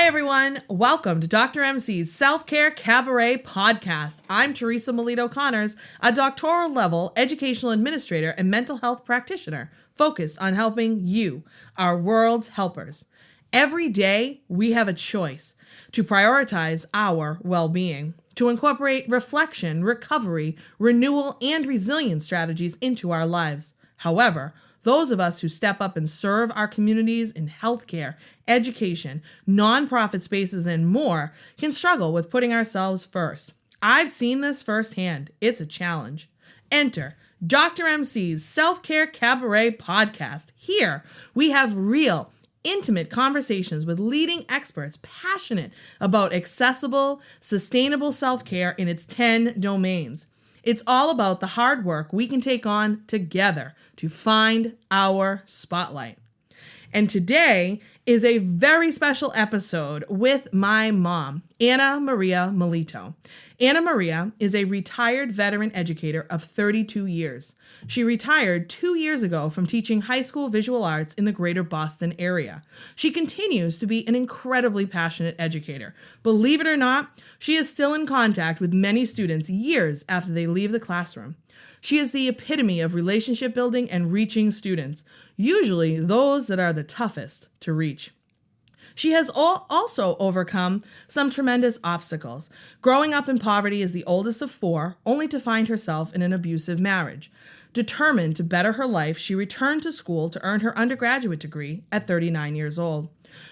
everyone. Welcome to Dr. MC's Self-Care Cabaret podcast. I'm Teresa Melito-Conners, a doctoral level educational administrator and mental health practitioner focused on helping you, our world's helpers. Every day, we have a choice to prioritize our well-being, to incorporate reflection, recovery, renewal, and resilience strategies into our lives. However, those of us who step up and serve our communities in healthcare, education, nonprofit spaces, and more can struggle with putting ourselves first. I've seen this firsthand. It's a challenge. Enter Dr. MC's Self-Care Cabaret podcast. Here, we have real, intimate conversations with leading experts passionate about accessible, sustainable self-care in its 10 domains. It's all about the hard work we can take on together to find our spotlight. And today is a very special episode with my mom, Anna Maria Melito. Anna Maria is a retired veteran educator of 32 years. She retired 2 years ago from teaching high school visual arts in the greater Boston area. She continues to be an incredibly passionate educator. Believe it or not, she is still in contact with many students years after they leave the classroom. She is the epitome of relationship building and reaching students, usually those that are the toughest to reach. She has also overcome some tremendous obstacles. Growing up in poverty as the oldest of four, only to find herself in an abusive marriage. Determined to better her life, she returned to school to earn her undergraduate degree at 39 years old.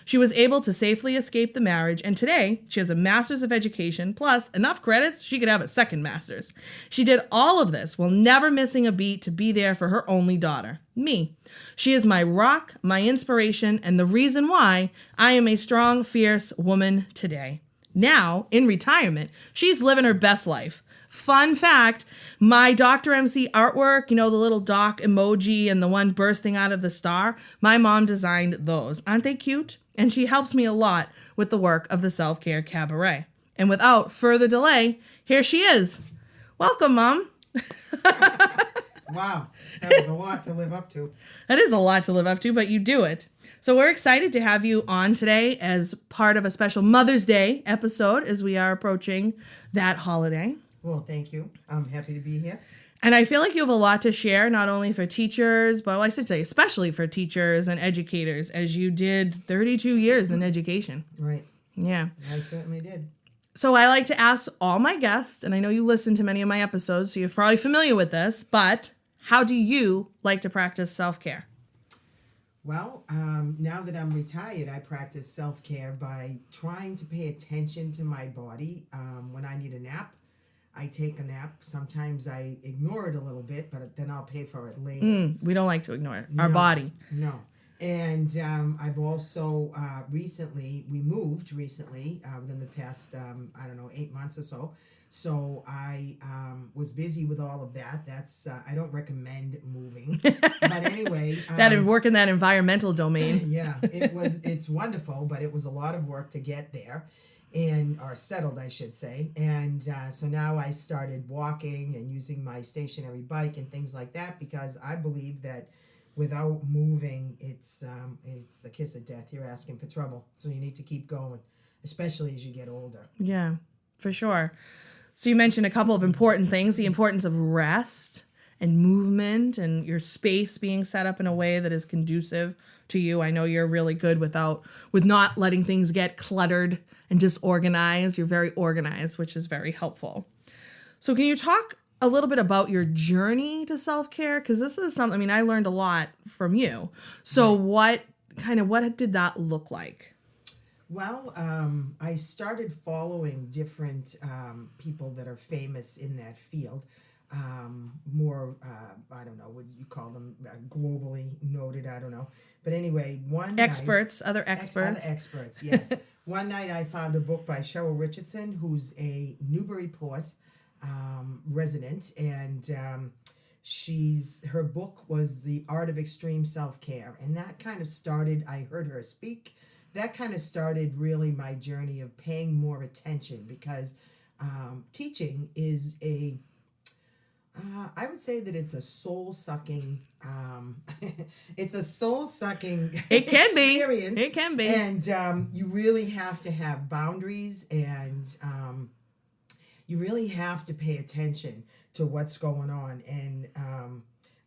She was able to safely escape the marriage, and today she has a master's of education, plus enough credits she could have a second master's. She did all of this while never missing a beat to be there for her only daughter, me. She is my rock, my inspiration, and the reason why I am a strong, fierce woman today. Now, in retirement, she's living her best life. Fun fact, my Dr. MC artwork, the little doc emoji and the one bursting out of the star, my mom designed those. Aren't they cute? And she helps me a lot with the work of the Self-Care Cabaret. And without further delay, here she is. Welcome, Mom. Wow, that was a lot to live up to. That is a lot to live up to, but you do it. So we're excited to have you on today as part of a special Mother's Day episode as we are approaching that holiday. Well, thank you. I'm happy to be here. And I feel like you have a lot to share, not only for teachers, but I should say especially for teachers and educators, as you did 32 years in education. Right. Yeah. I certainly did. So I like to ask all my guests, and I know you listen to many of my episodes, so you're probably familiar with this, but how do you like to practice self-care? Well, now that I'm retired, I practice self-care by trying to pay attention to my body. When I need a nap, I take a nap. Sometimes I ignore it a little bit, but then I'll pay for it later. We don't like to ignore it. Our body. No. And I've also we moved recently within the past, 8 months or so. So I was busy with all of that. That's I don't recommend moving. But anyway. Work in that environmental domain. Yeah, it's wonderful, but it was a lot of work to get there. Or settled, I should say. And so now I started walking and using my stationary bike and things like that, because I believe that without moving, it's the kiss of death. You're asking for trouble. So you need to keep going, especially as you get older. Yeah, for sure. So you mentioned a couple of important things, the importance of rest and movement and your space being set up in a way that is conducive to you. I know you're really good with not letting things get cluttered and disorganized. You're very organized, which is very helpful. So can you talk a little bit about your journey to self-care? Because this is something, I learned a lot from you. So what did that look like? Well, I started following different people that are famous in that field. More, I don't know, what you call them, globally noted, I don't know. But anyway, other experts, yes. One night I found a book by Cheryl Richardson, who's a Newburyport resident, and her book was The Art of Extreme Self-Care. And that kind of started, I heard her speak, that kind of started really my journey of paying more attention, because teaching is I would say that it's a soul sucking. It's a soul sucking. It can be. Experience. It can be. And you really have to have boundaries, and you really have to pay attention to what's going on. And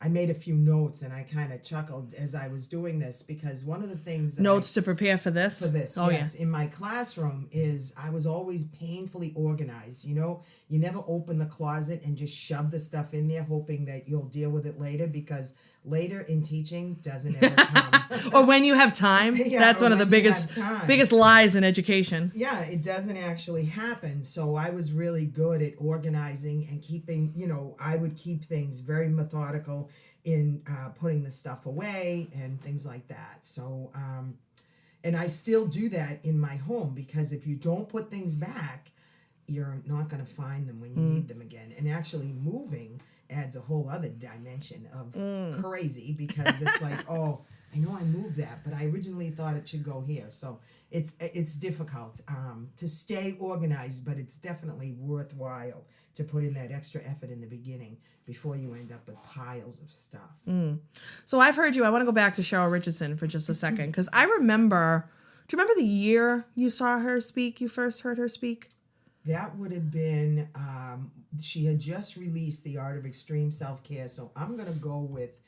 I made a few notes, and I kind of chuckled as I was doing this, because one of the things that Notes to prepare for this? Oh, yes, in my classroom is I was always painfully organized. You know, you never open the closet and just shove the stuff in there hoping that you'll deal with it later, because later in teaching doesn't ever come. Or when you have time. Yeah, that's or one of the when you biggest have time. biggest lies in education. Yeah, it doesn't actually happen. So I was really good at organizing and keeping, you know, I would keep things very methodical in putting the stuff away and things like that. So, and I still do that in my home, because if you don't put things back, you're not going to find them when you need them again. And actually moving adds a whole other dimension of crazy, because it's like, oh, I know I moved that, but I originally thought it should go here. So it's difficult to stay organized, but it's definitely worthwhile to put in that extra effort in the beginning before you end up with piles of stuff. So I've heard you. I want to go back to Cheryl Richardson for just a second, because I remember. Do you remember the year you saw her speak? You first heard her speak? That would have been, she had just released The Art of Extreme Self-Care, so I'm going to go with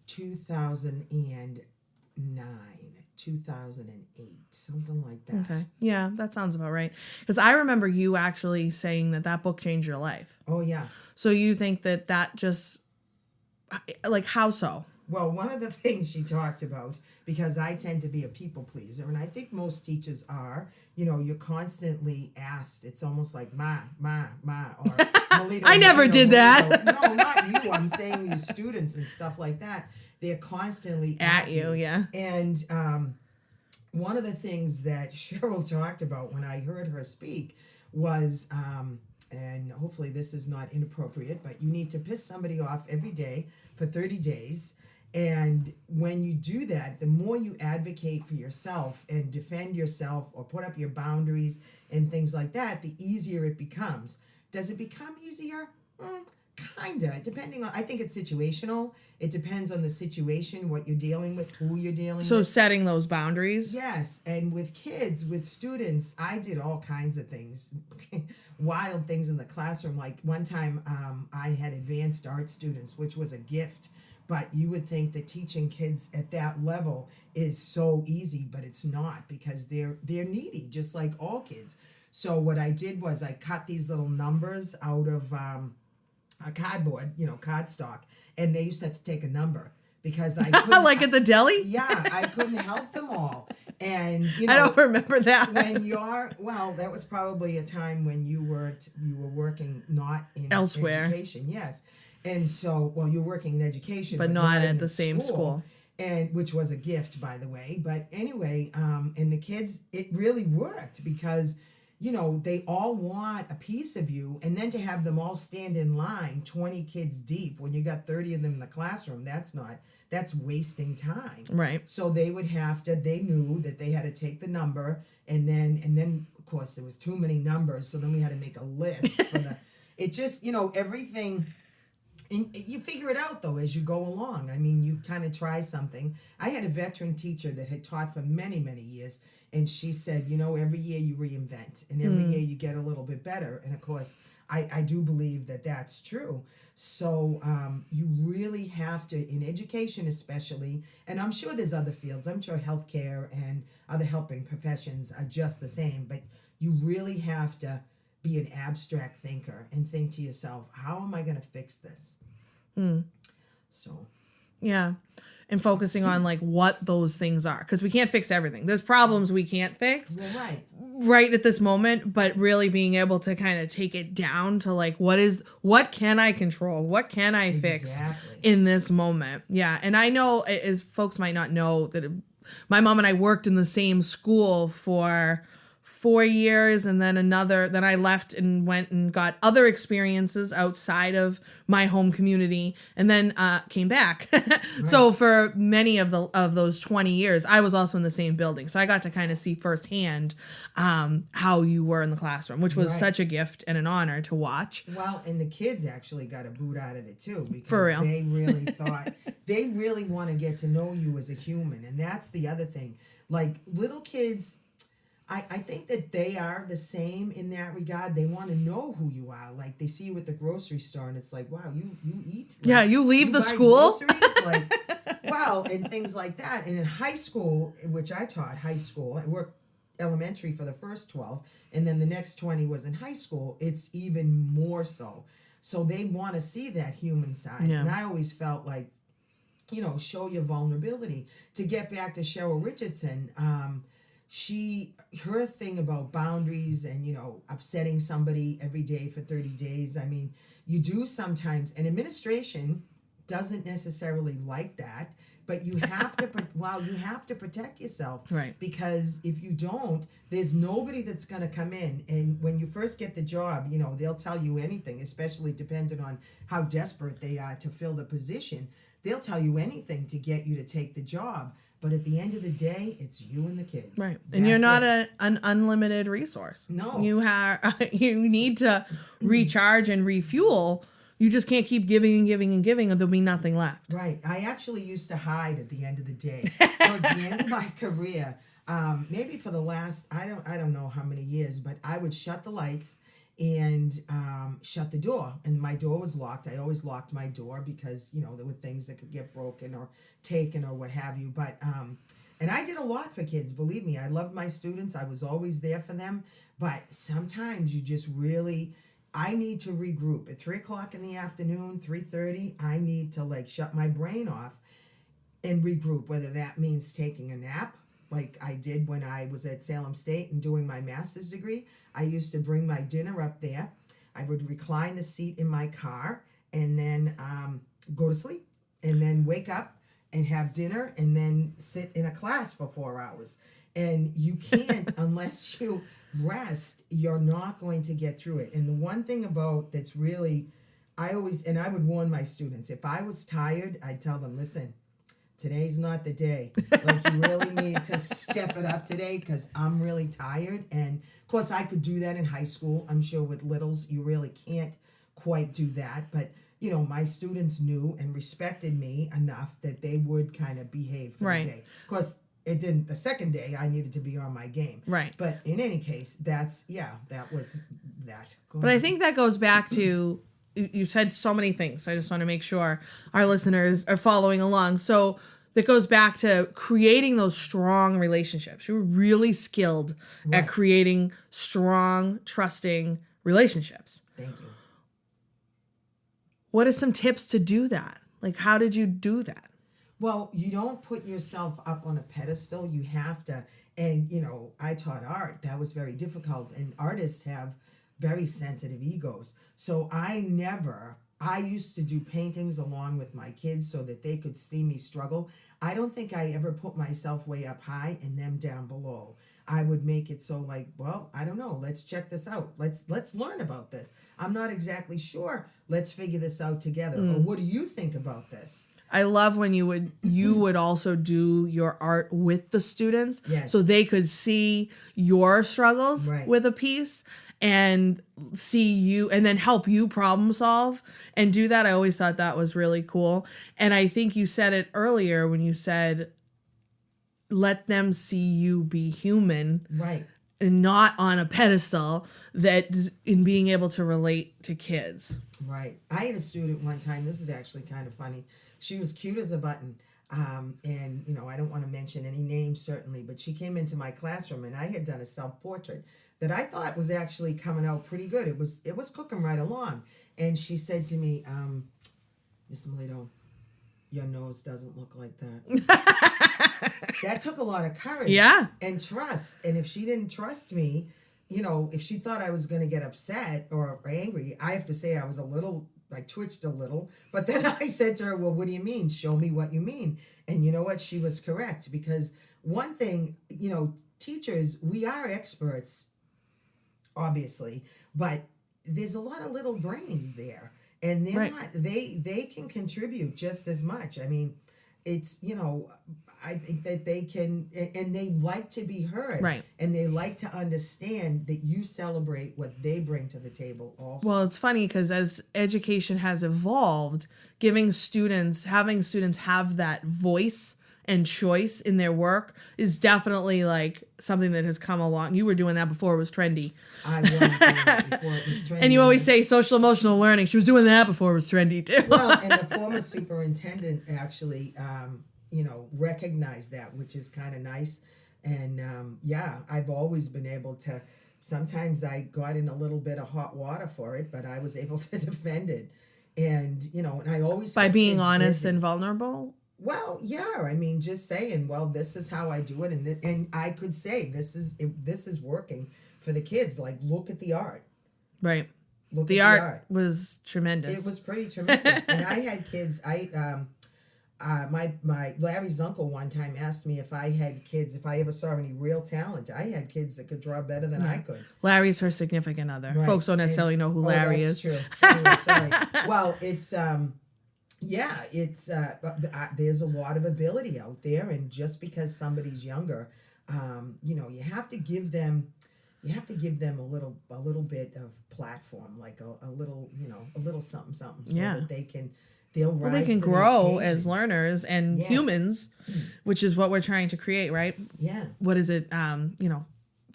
2009, 2008, something like that. Okay. Yeah, that sounds about right. Because I remember you actually saying that book changed your life. Oh, yeah. So you think that just, like, how so? Well, one of the things she talked about, because I tend to be a people pleaser, and I think most teachers are, you know, you're constantly asked. It's almost like ma, or Melito, I never did that. No, not you. I'm saying your students and stuff like that. They're constantly At you, yeah. And one of the things that Cheryl talked about when I heard her speak was, and hopefully this is not inappropriate, but you need to piss somebody off every day for 30 days. And when you do that, the more you advocate for yourself and defend yourself or put up your boundaries and things like that, the easier it becomes. Does it become easier? Kinda, depending on, I think it's situational. It depends on the situation, what you're dealing with, who you're dealing with. So setting those boundaries? Yes, and with kids, with students, I did all kinds of things, wild things in the classroom. Like one time I had advanced art students, which was a gift. But you would think that teaching kids at that level is so easy, but it's not, because they're needy, just like all kids. So what I did was I cut these little numbers out of a cardboard, you know, cardstock, and they used to have to take a number, because I couldn't, like at the deli? Yeah, I couldn't help them all. And you know, I don't remember that. when you're, well, that was probably a time when you were working not in elsewhere, education. Yes. And so, well, you're working in education, but not at the same school. And which was a gift, by the way. But anyway, and the kids, it really worked, because, you know, they all want a piece of you, and then to have them all stand in line, 20 kids deep, when you got 30 of them in the classroom, that's wasting time. Right. So they knew that they had to take the number, and then of course there was too many numbers, so then we had to make a list for it just, you know, everything. And you figure it out, though, as you go along. I mean, you kind of try something. I had a veteran teacher that had taught for many, many years, and she said, you know, every year you reinvent, and every year you get a little bit better. And, of course, I do believe that that's true. So you really have to, in education especially, and I'm sure there's other fields. I'm sure healthcare and other helping professions are just the same. But you really have to be an abstract thinker and think to yourself, how am I going to fix this? So, yeah. And focusing on like what those things are, because we can't fix everything. There's problems we can't fix right at this moment, but really being able to kind of take it down to like, what can I control? What can I fix in this moment? Yeah. And I know, as folks might not know, that my mom and I worked in the same school for 4 years, and then then I left and went and got other experiences outside of my home community, and then came back. So for many of those 20 years, I was also in the same building. So I got to kind of see firsthand how you were in the classroom, which was such a gift and an honor to watch. Well, and the kids actually got a boot out of it too, because For real. they really thought, they really want to get to know you as a human. And that's the other thing. Like little kids, I think that they are the same in that regard. They want to know who you are. Like they see you at the grocery store and it's like, wow, you eat? Like, yeah, you leave the buy school? groceries? Like, wow, and things like that. And in high school, which I taught high school, I worked elementary for the first 12, and then the next 20 was in high school, it's even more so. So they want to see that human side. Yeah. And I always felt like, show your vulnerability. To get back to Cheryl Richardson, her thing about boundaries and upsetting somebody every day for 30 days, I mean, you do sometimes, and administration doesn't necessarily like that, but you have to you have to protect yourself, right? Because if you don't, there's nobody that's going to come in. And when you first get the job, they'll tell you anything, especially depending on how desperate they are to fill the position. They'll tell you anything to get you to take the job. But at the end of the day, it's you and the kids. Right. And you're not an unlimited resource. No. You need to recharge and refuel. You just can't keep giving and giving and giving, or there'll be nothing left. Right. I actually used to hide at the end of the day. Towards the end of my career, maybe for the last, I don't know how many years, but I would shut the lights and shut the door. And my door was locked. I always locked my door because, there were things that could get broken or taken or what have you. But, and I did a lot for kids, believe me. I loved my students. I was always there for them. But sometimes you just really, I need to regroup. At 3:00 in the afternoon, 3:30, I need to shut my brain off and regroup, whether that means taking a nap, like I did when I was at Salem State and doing my master's degree. I used to bring my dinner up there. I would recline the seat in my car and then go to sleep and then wake up and have dinner and then sit in a class for 4 hours. And you can't, unless you rest, you're not going to get through it. And the one thing about that's really, I would warn my students, if I was tired, I'd tell them, listen, today's not the day. You really need to step it up today because I'm really tired. And of course, I could do that in high school. I'm sure with littles, you really can't quite do that. But, my students knew and respected me enough that they would kind of behave for the day. Of course, it didn't. The second day, I needed to be on my game. Right. But in any case, that was that. But I think that goes back to, you said so many things. So I just want to make sure our listeners are following along. So that goes back to creating those strong relationships. You're really skilled at creating strong, trusting relationships. Thank you. What are some tips to do that? How did you do that? Well, you don't put yourself up on a pedestal. You have to, and I taught art. That was very difficult, and artists have very sensitive egos. So I used to do paintings along with my kids so that they could see me struggle. I don't think I ever put myself way up high and them down below. I would make it so well, I don't know. Let's check this out. Let's learn about this. I'm not exactly sure. Let's figure this out together. Or what do you think about this? I love when you would also do your art with the students, so they could see your struggles with a piece and see you and then help you problem solve and do that. I always thought that was really cool. And I think you said it earlier when you said, let them see you be human. Right. And not on a pedestal, that in being able to relate to kids. Right. I had a student one time, this is actually kind of funny. She was cute as a button. And, I don't want to mention any names certainly, but she came into my classroom and I had done a self-portrait that I thought was actually coming out pretty good. It was cooking right along. And she said to me, Miss Melito, your nose doesn't look like that. That took a lot of courage and trust. And if she didn't trust me, if she thought I was going to get upset or angry, I have to say I twitched a little. But then I said to her, well, what do you mean? Show me what you mean. And you know what? She was correct, because one thing, teachers, we are experts, obviously, but there's a lot of little brains there, and they're Right. not. They can contribute just as much. I mean, it's I think that they can, and they like to be heard, Right. and they like to understand that you celebrate what they bring to the table also. Well, it's funny because as education has evolved, having students have that voice and choice in their work is definitely like something that has come along. You were doing that before it was trendy. I was doing it before it was trendy. And you always say social emotional learning. She was doing that before it was trendy too. Well, and the former superintendent actually, recognized that, which is kind of nice. And I've always been able to. Sometimes I got in a little bit of hot water for it, but I was able to defend it. And and I always By kept being kids honest busy. and vulnerable. Well, yeah, I mean, just saying, well, this is how I do it, and I could say this is working for the kids. Like, look at the art. Right. Look The at art the art. was tremendous. It was pretty tremendous. And I had kids. My Larry's uncle one time asked me if I had kids, if I ever saw any real talent. I had kids that could draw better than I could. Larry's her significant other. Right. Folks don't necessarily know who Larry that's is. True. Anyway, sorry. Well, it's there's a lot of ability out there, and just because somebody's younger, you have to give them a little bit of platform, like a little something, so that they'll rise. Well, they can to the grow occasion. as learners and Yes. humans, which is what we're trying to create, right? Yeah. What is it?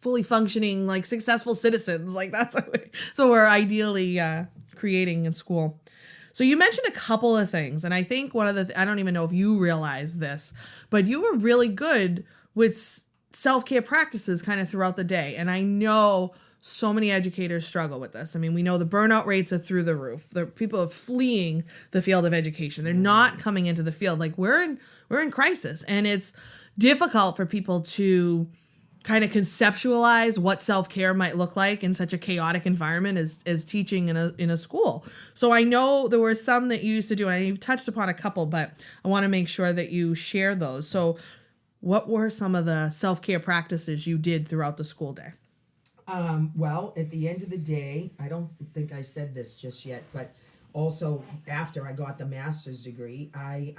Fully functioning, like successful citizens. Like that's so we're ideally creating in school. So you mentioned a couple of things, and I think one of I don't even know if you realize this, but you were really good with self-care practices kind of throughout the day. And I know so many educators struggle with this. I mean, we know the burnout rates are through the roof. The people are fleeing the field of education. They're not coming into the field. Like we're in crisis, and it's difficult for people to kind of conceptualize what self-care might look like in such a chaotic environment as teaching in a school. So I know there were some that you used to do, and you've touched upon a couple, but I want to make sure that you share those. So what were some of the self-care practices you did throughout the school day? Well, at the end of the day, I don't think I said this just yet, but also after I got the master's degree, I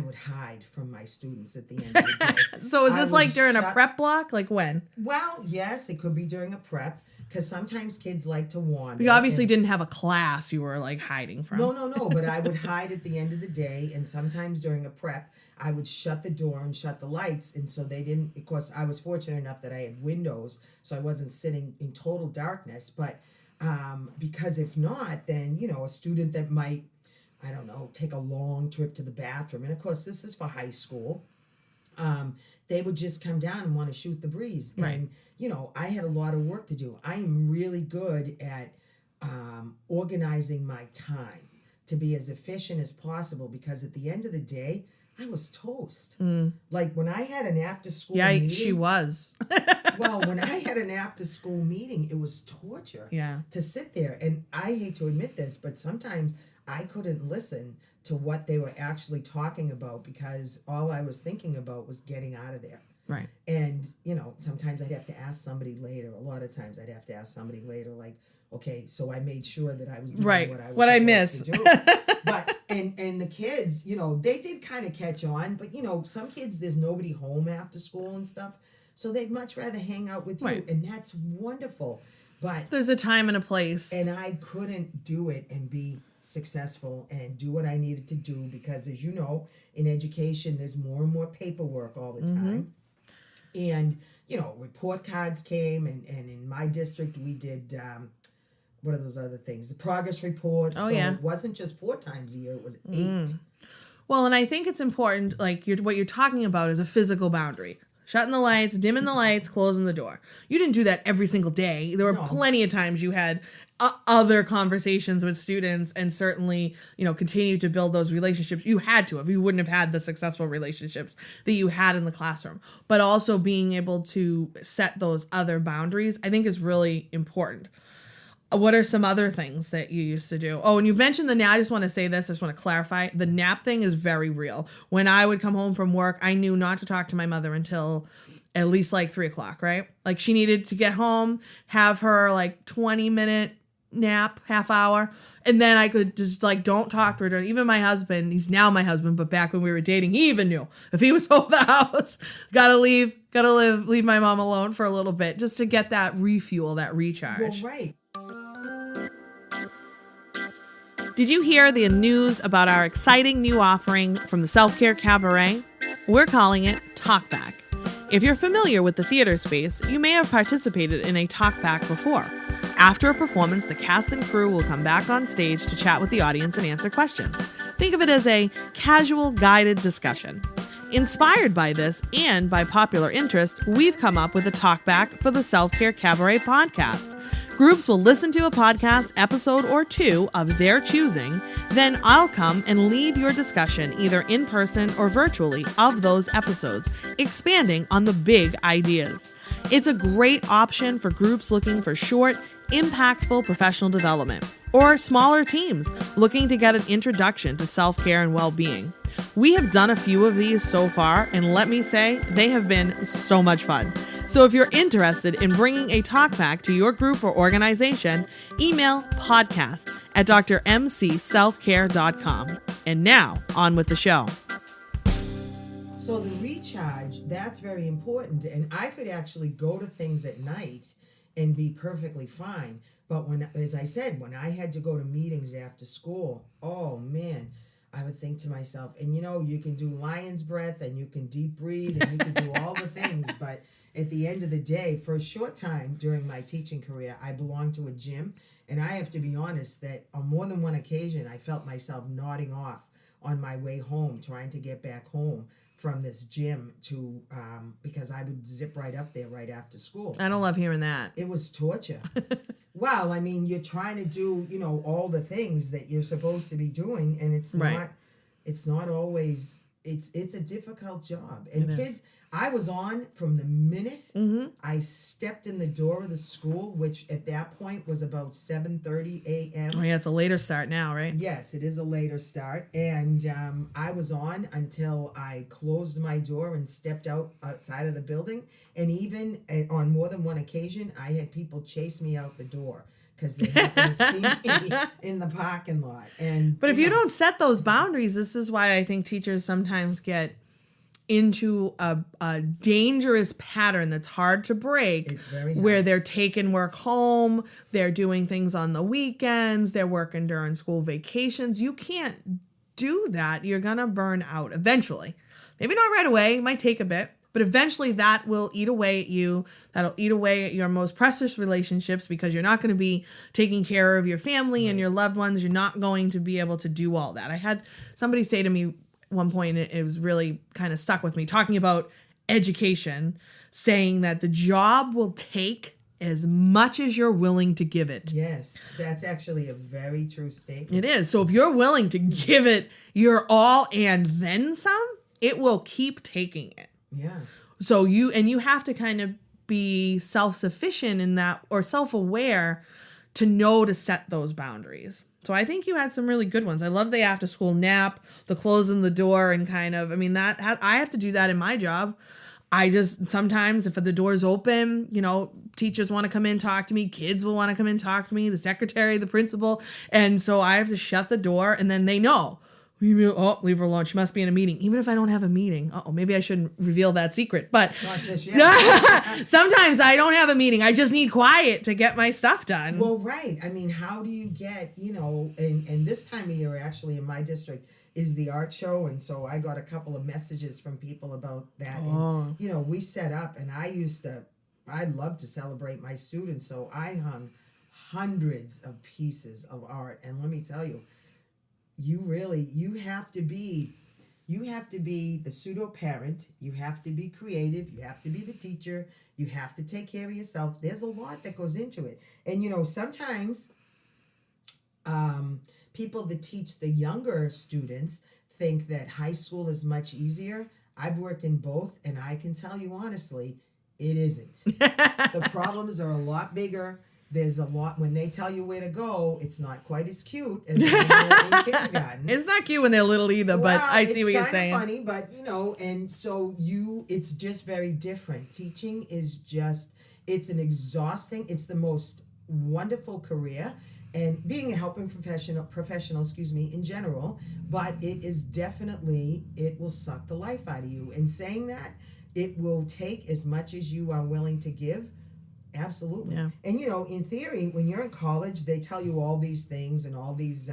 would hide from my students at the end of the day. So is this like during a shut- prep block? Like when? Well, yes, it could be during a prep, because sometimes kids like to wander. You obviously and- didn't have a class you were like hiding from. No, but I would hide at the end of the day, and sometimes during a prep, I would shut the door and shut the lights, and so they didn't, because I was fortunate enough that I had windows, so I wasn't sitting in total darkness, but because if not, then, a student that might, I don't know, take a long trip to the bathroom, and of course this is for high school, they would just come down and want to shoot the breeze. Right. And, I had a lot of work to do. I am really good at organizing my time to be as efficient as possible, because at the end of the day, I was toast. Like when I had an after school meeting. She was. Well, when I had an after school meeting, it was torture. Yeah. To sit there. And I hate to admit this, but sometimes I couldn't listen to what they were actually talking about, because all I was thinking about was getting out of there. Right. And, sometimes I'd have to ask somebody later. A lot of times I'd have to ask somebody later, like, okay, so I made sure that I was doing Right. what I was What I supposed missed. to do. But and the kids, they did kind of catch on, but some kids, there's nobody home after school and stuff, so they'd much rather hang out with you, Right. and that's wonderful. But There's a time and a place. and I couldn't do it and be successful and do what I needed to do, because as you know, in education there's more and more paperwork all the time. And report cards came, and in my district we did what are those other things? The progress reports. Oh, so yeah. it wasn't just 4 times a year, it was 8. Well, and I think it's important, like what you're talking about is a physical boundary. Shutting the lights, dimming the lights, closing the door. You didn't do that every single day. There were No. plenty of times you had other conversations with students, and certainly, continue to build those relationships. You had to have. You wouldn't have had the successful relationships that you had in the classroom. But also being able to set those other boundaries, I think, is really important. What are some other things that you used to do? Oh, and you mentioned the nap. I just want to say this. I just want to clarify. The nap thing is very real. When I would come home from work, I knew not to talk to my mother until at least like 3:00, right? Like she needed to get home, have her like 20-minute nap, half hour. And then I could just like, don't talk to her. Even my husband, he's now my husband, but back when we were dating, he even knew if he was home the house, leave my mom alone for a little bit just to get that refuel, that recharge. Well, right. Did you hear the news about our exciting new offering from the Self-Care Cabaret? We're calling it Talkback. If you're familiar with the theater space, you may have participated in a Talkback before. After a performance, the cast and crew will come back on stage to chat with the audience and answer questions. Think of it as a casual guided discussion. Inspired by this and by popular interest, we've come up with a talkback for the Self-Care Cabaret podcast. Groups will listen to a podcast episode or two of their choosing, then I'll come and lead your discussion either in person or virtually of those episodes, expanding on the big ideas. It's a great option for groups looking for short, impactful professional development, or smaller teams looking to get an introduction to self-care and well-being. We have done a few of these so far, and let me say, they have been so much fun. So if you're interested in bringing a talkback to your group or organization, email podcast@drmcselfcare.com. And now, on with the show. So the recharge, that's very important. And I could actually go to things at night and be perfectly fine. But when, as I said, when I had to go to meetings after school, oh man, I would think to myself, and you can do lion's breath and you can deep breathe and you can do all the things. But at the end of the day, for a short time during my teaching career, I belonged to a gym. And I have to be honest that on more than one occasion, I felt myself nodding off on my way home, trying to get back home from this gym to because I would zip right up there right after school. I don't love hearing that. It was torture. Well, I mean, you're trying to do, all the things that you're supposed to be doing, and it's not always, it's a difficult job. And kids, I was on from the minute I stepped in the door of the school, which at that point was about 7:30 a.m. Oh yeah, it's a later start now, right? Yes, it is a later start. And I was on until I closed my door and stepped outside of the building. And even on more than one occasion, I had people chase me out the door because they happened to see me in the parking lot. But if you don't set those boundaries, this is why I think teachers sometimes get into a dangerous pattern that's hard to break. It's very hard. Where they're taking work home, they're doing things on the weekends, they're working during school vacations. You can't do that. You're gonna burn out eventually. Maybe not right away, it might take a bit, but eventually that will eat away at you. That'll eat away at your most precious relationships because you're not going to be taking care of your family and your loved ones. You're not going to be able to do all that. I had somebody say to me one point, it was really kind of stuck with me, talking about education, saying that the job will take as much as you're willing to give it. Yes, that's actually a very true statement. It is. So if you're willing to give it your all and then some, it will keep taking it. Yeah. So you have to kind of be self-sufficient in that, or self-aware to know to set those boundaries. So I think you had some really good ones. I love the after school nap, the closing the door, and I have to do that in my job. I just, sometimes if the door's open, teachers want to come in, talk to me, kids will want to come in, talk to me, the secretary, the principal. And so I have to shut the door, and then they know. Leave her alone. She must be in a meeting. Even if I don't have a meeting. Maybe I shouldn't reveal that secret. But not just yet. Sometimes I don't have a meeting. I just need quiet to get my stuff done. Well, right. I mean, how do you get, and this time of year actually in my district is the art show. And so I got a couple of messages from people about that. Oh. And, we set up, and I love to celebrate my students. So I hung hundreds of pieces of art. And let me tell you, you have to be the pseudo parent. You have to be creative. You have to be the teacher. You have to take care of yourself. There's a lot that goes into it. And, sometimes people that teach the younger students think that high school is much easier. I've worked in both, and I can tell you honestly, it isn't. The problems are a lot bigger. there's a lot, when they tell you where to go, it's not quite as cute as when they're in kindergarten. It's not cute when they're little either, but I see what you're saying. It's kind of funny, but you know, and so it's just very different. Teaching is just, it's an exhausting, it's the most wonderful career, and being a helping professional, in general, but it is definitely, it will suck the life out of you. And saying that, it will take as much as you are willing to give. Absolutely. Yeah. And you know, in theory, when you're in college, they tell you all these things and all these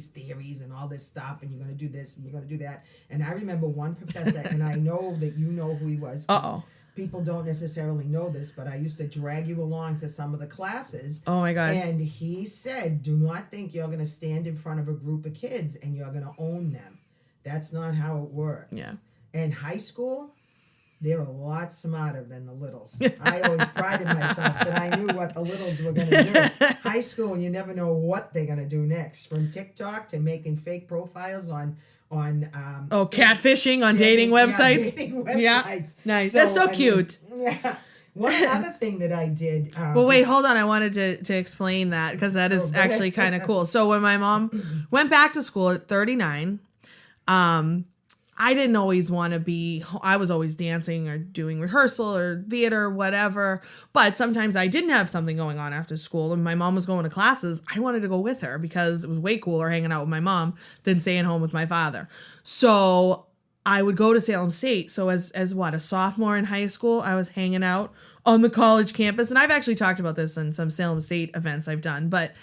theories and all this stuff, and you're going to do this and you're going to do that. And I remember one professor, and I know that you know who he was. People don't necessarily know this, but I used to drag you along to some of the classes. Oh my God. And he said, do not think you're going to stand in front of a group of kids and you're going to own them. That's not how it works. Yeah. And high school, they're a lot smarter than the littles. I always prided myself that I knew what the littles were going to do. High school, you never know what they're going to do next. From TikTok to making fake profiles on catfishing on dating websites. Dating websites. Yeah, nice. That's so cute. Yeah. One other thing that I did. Well, wait, hold on. I wanted to explain that because that is actually kind of cool. So when my mom went back to school at 39, I didn't always want to be, I was always dancing or doing rehearsal or theater or whatever. But sometimes I didn't have something going on after school and my mom was going to classes. I wanted to go with her because it was way cooler hanging out with my mom than staying home with my father. So I would go to Salem State. So as a sophomore in high school, I was hanging out on the college campus. And I've actually talked about this in some Salem State events I've done. But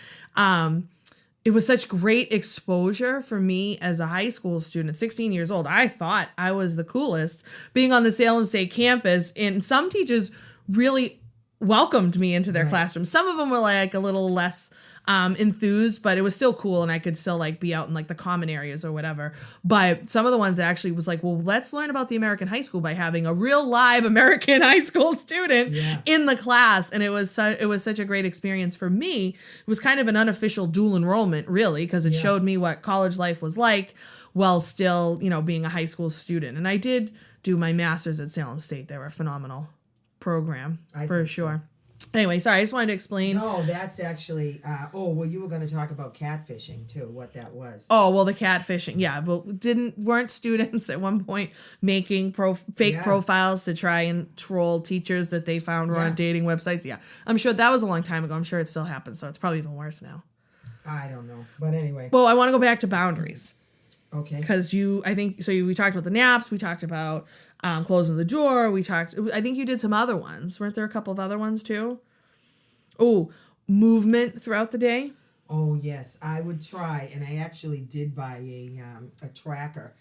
it was such great exposure for me as a high school student, 16 years old. I thought I was the coolest being on the Salem State campus. And some teachers really welcomed me into their classroom. Some of them were like a little less enthused, but it was still cool. And I could still like be out in like the common areas or whatever. But some of the ones that actually was like, well, let's learn about the American high school by having a real live American high school student in the class. And it was such a great experience for me. It was kind of an unofficial dual enrollment, really, because it showed me what college life was like while still, you know, being a high school student. And I did do my master's at Salem State. They were a phenomenal program for sure. So. Anyway, sorry, I just wanted to explain. No, that's actually, you were going to talk about catfishing too, what that was. Oh, well, the catfishing. Yeah, but weren't students at one point making fake profiles to try and troll teachers that they found were on dating websites? Yeah, I'm sure that was a long time ago. I'm sure it still happens, so it's probably even worse now. I don't know, but anyway. Well, I want to go back to boundaries. Okay. Because we talked about the naps, we talked about closing the door, I think you did some other ones. Weren't there a couple of other ones too? Oh, movement throughout the day? Oh, yes. I would try, and I actually did buy a tracker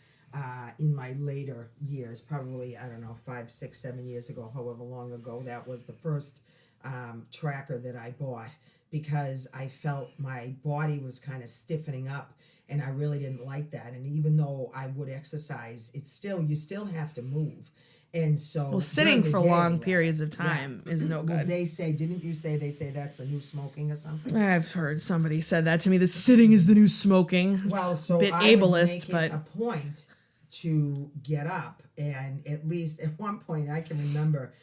in my later years, probably, 5, 6, 7 years ago, however long ago. That was the first tracker that I bought because I felt my body was kind of stiffening up. And I really didn't like that. And even though I would exercise, you still have to move. And so sitting for long periods of time is no good. Well, they say that's the new smoking or something? I've heard somebody said that to me. The sitting is the new smoking. Well, so a bit I ableist, would make it a point to get up. And at least at one point I can remember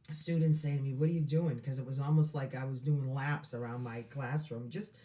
students saying to me, what are you doing? Because it was almost like I was doing laps around my classroom, just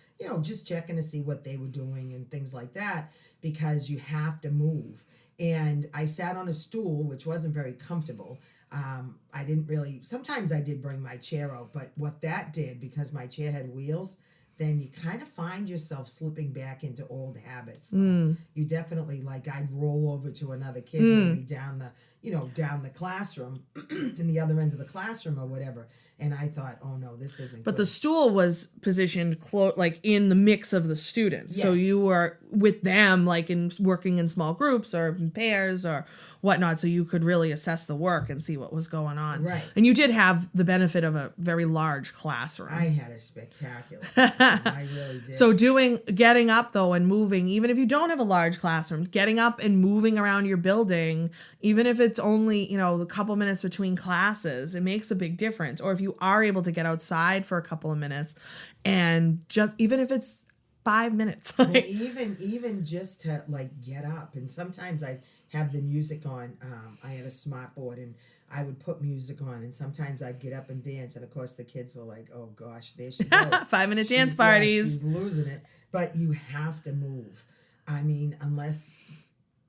checking to see what they were doing and things like that, because you have to move. And I sat on a stool, which wasn't very comfortable. Sometimes I did bring my chair out, but what that did, because my chair had wheels, then you kind of find yourself slipping back into old habits. You definitely, like, I'd roll over to another kid, maybe down the classroom, in the other end of the classroom or whatever. And I thought, oh no, this isn't But good. the stool was positioned like in the mix of the students. Yes. So you were with them, like working in small groups or in pairs or whatnot. So you could really assess the work and see what was going on. Right. And you did have the benefit of a very large classroom. I had a spectacular classroom. I really did. So getting up though and moving, even if you don't have a large classroom, getting up and moving around your building, even if it's only, a couple minutes between classes, it makes a big difference. Or if you are able to get outside for a couple of minutes and just, even if it's 5 minutes. Well, even just to like get up. And sometimes I have the music on. I had a smart board and I would put music on, and sometimes I'd get up and dance, and of course the kids were like, "Oh gosh, there she goes, 5-minute dance Yeah, parties." she's losing it." But you have to move. I mean, unless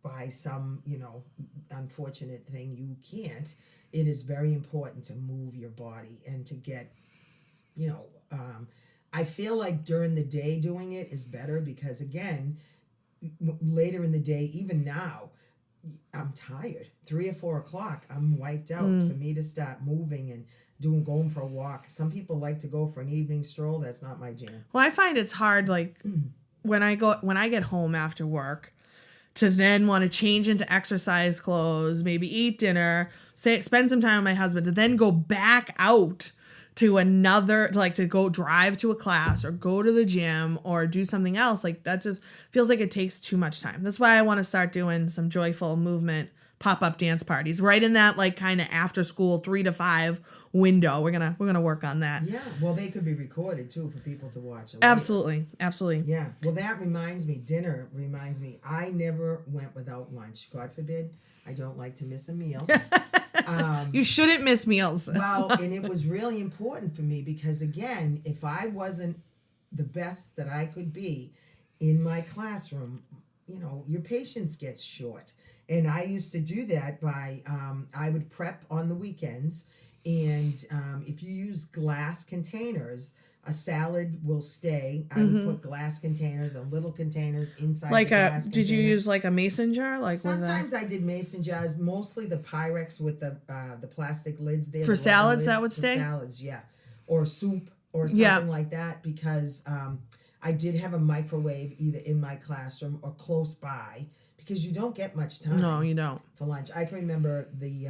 by some, unfortunate thing you can't, it is very important to move your body and to get, you know, I feel like during the day doing it is better because, again, later in the day, even now, I'm tired. 3 or 4 o'clock, I'm wiped out. For me to start moving and going for a walk. Some people like to go for an evening stroll. That's not my jam. Well, I find it's hard, like when I get home after work, to then want to change into exercise clothes, maybe eat dinner, spend some time with my husband, to then go back out to another, to go drive to a class or go to the gym or do something else. Like, that just feels like it takes too much time. That's why I want to start doing some joyful movement pop-up dance parties right in that kind of after school 3 to 5 window. We're gonna work on that. Yeah, well, they could be recorded too for people to watch later. Absolutely. Yeah, well, that reminds me, dinner reminds me, I never went without lunch. God forbid, I don't like to miss a meal. You shouldn't miss meals. Well, and it was really important for me because, again, if I wasn't the best that I could be in my classroom, your patience gets short. And I used to do that by, I would prep on the weekends. And if you use glass containers, a salad will stay. I would put glass containers and little containers inside the glass container. Did you use a mason jar? Sometimes I did mason jars, mostly the Pyrex with the plastic lids there. For the salads, lids, that would for stay? Salads, yeah. Or soup or something like that, because I did have a microwave either in my classroom or close by, because you don't get much time. No, you don't. For lunch. I can remember the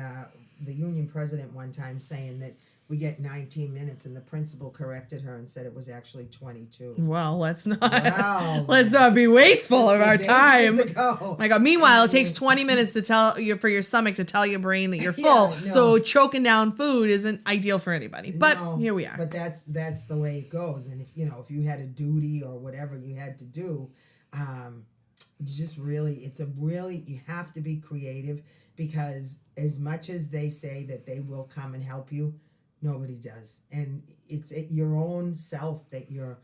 union president one time saying that we get 19 minutes, and the principal corrected her and said it was actually 22. Well, let's not be wasteful of our time. Oh my God. Meanwhile, it takes 20 minutes for your stomach to tell your brain that you're full. Yeah, no. So choking down food isn't ideal for anybody. But here we are. But that's the way it goes. And if you had a duty or whatever you had to do, you have to be creative, because as much as they say that they will come and help you, nobody does. And it's your own self that you're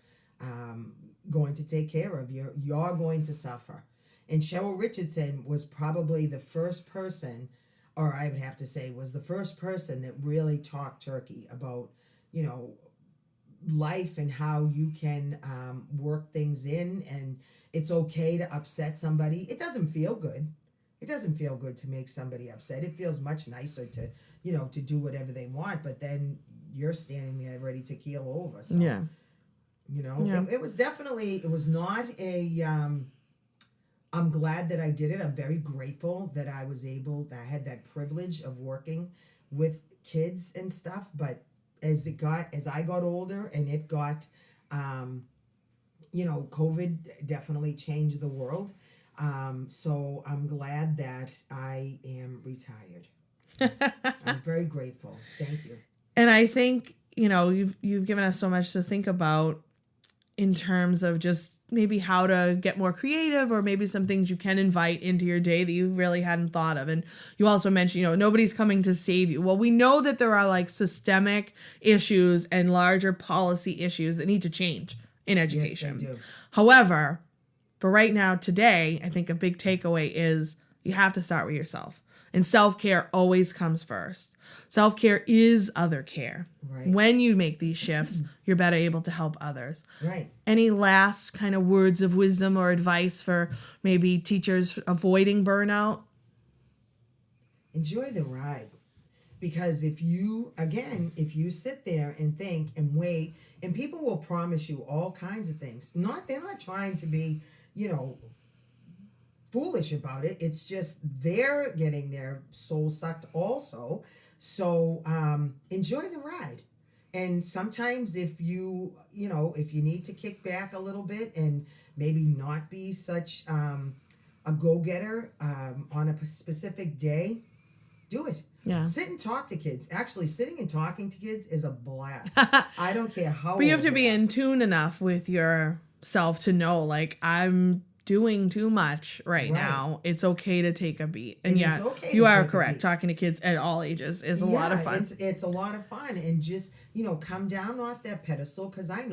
going to take care of. You're going to suffer. And Cheryl Richardson was probably the first person, or I would have to say was the first person that really talked turkey about, life and how you can work things in, and it's okay to upset somebody. It doesn't feel good. It doesn't feel good to make somebody upset. It feels much nicer to do whatever they want, but then you're standing there ready to keel over. So, yeah. It was not a, I'm glad that I did it. I'm very grateful that I had that privilege of working with kids and stuff. But as I got older and it got, COVID definitely changed the world. So I'm glad that I am retired. I'm very grateful. Thank you. And I think, you've given us so much to think about in terms of just maybe how to get more creative, or maybe some things you can invite into your day that you really hadn't thought of. And you also mentioned, nobody's coming to save you. Well, we know that there are systemic issues and larger policy issues that need to change in education. Yes, they do. However, for right now, today, I think a big takeaway is you have to start with yourself. And self-care always comes first. Self-care is other care. Right. When you make these shifts, you're better able to help others. Right. Any last kind of words of wisdom or advice for maybe teachers avoiding burnout? Enjoy the ride. Because if you sit there and think and wait, and people will promise you all kinds of things. They're not trying to be, foolish about it. It's just they're getting their soul sucked also. So enjoy the ride. And sometimes if you need to kick back a little bit and maybe not be such a go-getter on a specific day, do it. Yeah. Sit and talk to kids. Actually, sitting and talking to kids is a blast. I don't care how. But you have to be in tune enough with yourself to know, I'm doing too much right now, it's okay to take a beat. And it's okay you to are take a correct. beat. Talking to kids at all ages is a lot of fun. It's a lot of fun, and just, come down off that pedestal, because I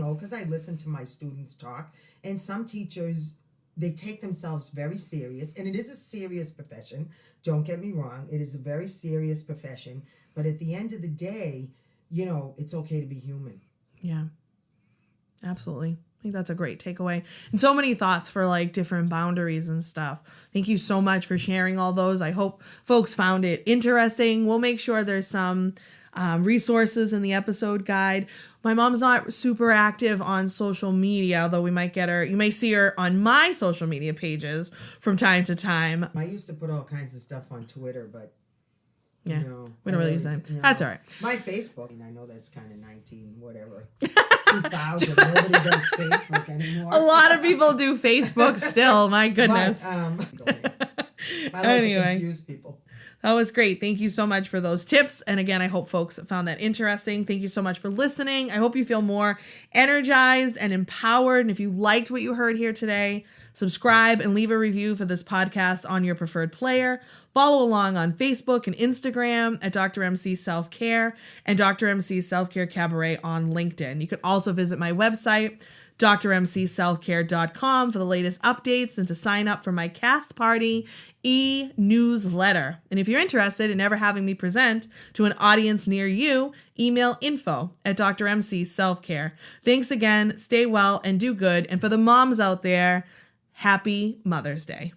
listen to my students talk, and some teachers, they take themselves very serious, and it is a serious profession. Don't get me wrong. It is a very serious profession, but at the end of the day, it's okay to be human. Yeah, absolutely. I think that's a great takeaway. And so many thoughts for like different boundaries and stuff. Thank you so much for sharing all those. I hope folks found it interesting. We'll make sure there's some resources in the episode guide. My mom's not super active on social media, although we might get her. You may see her on my social media pages from time to time. I used to put all kinds of stuff on Twitter, but we don't really use that. That's all right. My Facebook, and I know that's kind of 19, whatever. 2000. Nobody does Facebook anymore. A lot of people do Facebook still. My goodness. But, I like to confuse people. That was great. Thank you so much for those tips. And again, I hope folks found that interesting. Thank you so much for listening. I hope you feel more energized and empowered. And if you liked what you heard here today, subscribe and leave a review for this podcast on your preferred player. Follow along on Facebook and Instagram at Dr. MC Self-Care and Dr. MC Self-Care Cabaret on LinkedIn. You can also visit my website, drmcselfcare.com, for the latest updates and to sign up for my Cast Party e-newsletter. And if you're interested in ever having me present to an audience near you, email info@drmcselfcare. Thanks again. Stay well and do good. And for the moms out there, happy Mother's Day.